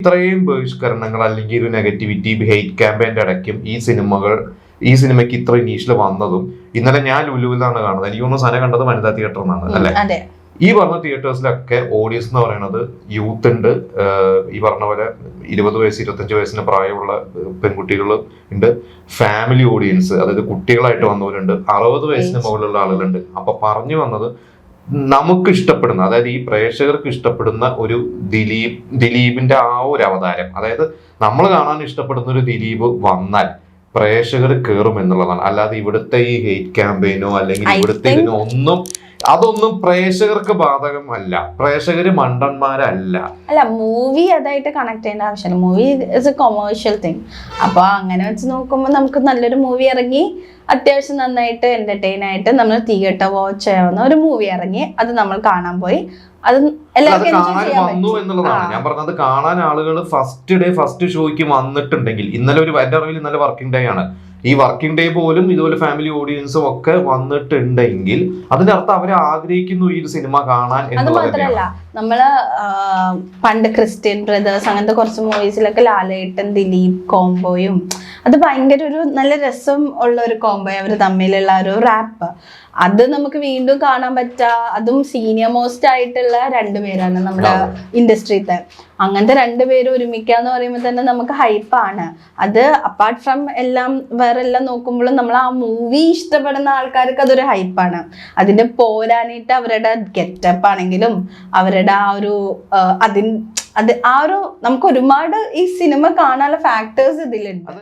ഇത്രയും ബഹിഷ്കരണങ്ങൾ അല്ലെങ്കിൽ ഒരു നെഗറ്റിവിറ്റി ഹെയ്റ്റ് ക്യാമ്പയിന്റെ അടയ്ക്കും ഈ സിനിമയ്ക്ക് ഇത്ര ഇനീഷ്യൽ വന്നതും ഇന്നലെ ഞാൻ ലുലുവിലാണ് കാണുന്നത്. എനിക്ക് തോന്നുന്നു സന കണ്ടത് വനിതാ തിയേറ്റർ എന്നാണ് അല്ലെ. ഈ പറഞ്ഞ തിയേറ്റേഴ്സിലൊക്കെ ഓഡിയൻസ് എന്ന് പറയുന്നത് യൂത്ത് ഉണ്ട്, ഈ പറഞ്ഞ പോലെ 20 വയസ്സ് 25 വയസ്സിന് പ്രായമുള്ള പെൺകുട്ടികൾ ഉണ്ട്, ഫാമിലി ഓഡിയൻസ് അതായത് കുട്ടികളായിട്ട് വന്നവരുണ്ട്, 60 വയസ്സിന് മുകളിലുള്ള ആളുകളുണ്ട്. അപ്പൊ പറഞ്ഞു വന്നത് നമുക്ക് ഇഷ്ടപ്പെടുന്ന, അതായത് ഈ പ്രേക്ഷകർക്ക് ഇഷ്ടപ്പെടുന്ന ഒരു ദിലീപിന്റെ ആ ഒരു അവതാരം, അതായത് നമ്മൾ കാണാൻ ഇഷ്ടപ്പെടുന്ന ഒരു ദിലീപ് വന്നാൽ പ്രേക്ഷകർ കയറും എന്നുള്ളതാണ്. അല്ലാതെ ഇവിടുത്തെ ഈ ഹെയ്റ്റ് ക്യാമ്പയിനോ അല്ലെങ്കിൽ ഇവിടുത്തെ ഇതിനോ അതൊന്നും പ്രേക്ഷകർക്ക് ബാധകമല്ല. പ്രേക്ഷകര് മണ്ടന്മാരല്ല. അല്ല, മൂവി അതായിട്ട് കണക്ട് ചെയ്യേണ്ട ആവശ്യമില്ല. Movie is A commercial thing. അപ്പൊ അങ്ങനെ വെച്ച് നോക്കുമ്പോൾ നമുക്ക് നല്ലൊരു മൂവി ഇറങ്ങി അത്യാവശ്യം നന്നായിട്ട് എന്റർടൈൻ ആയിട്ട് നമ്മൾ തിയേറ്റർ വാച്ച് ചെയ്യാവുന്ന ഒരു മൂവി ഇറങ്ങി അത് നമ്മൾ കാണാൻ പോയി. അത് വന്നു എന്നുള്ളതാണ് ഞാൻ പറഞ്ഞത്. കാണാൻ ആളുകൾ ഫസ്റ്റ് ഷോയ്ക്ക് വന്നിട്ടുണ്ടെങ്കിൽ, ഇന്നലെ എന്റെ അറിവിൽ ഇന്നലെ വർക്കിംഗ് ഡേ ആണ്, ഈ വർക്കിംഗ് ഡേ പോലും ഇതുപോലെ ഫാമിലി ഓഡിയൻസും ഒക്കെ വന്നിട്ടുണ്ടെങ്കിൽ അതിന്റെ അർത്ഥം അവരെ ആഗ്രഹിക്കുന്നു ഈ ഒരു സിനിമ കാണാൻ. അത് മാത്രല്ല, നമ്മള് പണ്ട് ക്രിസ്ത്യൻ ബ്രദേഴ്സ് അങ്ങനത്തെ കുറച്ച് മൂവീസിലൊക്കെ ലാലേട്ടൻ ദിലീപ് കോംബോയും അത് ഭയങ്കര ഒരു നല്ല രസം ഉള്ള ഒരു കോംബോ, അവർ തമ്മിലുള്ള ഒരു റാപ്പ്, അത് നമുക്ക് വീണ്ടും കാണാൻ പറ്റാ. അതും സീനിയർ മോസ്റ്റ് ആയിട്ടുള്ള രണ്ടുപേരാണ് നമ്മുടെ ഇൻഡസ്ട്രിയിലത്തെ. അങ്ങനത്തെ രണ്ടുപേരും ഒരുമിക്കാന്ന് പറയുമ്പോൾ തന്നെ നമുക്ക് ഹൈപ്പാണ്. അത് അപ്പാർട്ട് ഫ്രം എല്ലാം വേറെ എല്ലാം നോക്കുമ്പോഴും നമ്മൾ ആ മൂവി ഇഷ്ടപ്പെടുന്ന ആൾക്കാർക്ക് അതൊരു ഹൈപ്പാണ്. അതിന്റെ പോരാനായിട്ട് അവരുടെ ഗെറ്റപ്പ് ആണെങ്കിലും അവരുടെ ആ ഒരു നമുക്ക് ഒരുപാട് ഈ സിനിമ കാണാനുള്ള ഫാക്ടേഴ്സ് ഇതിലുണ്ട്.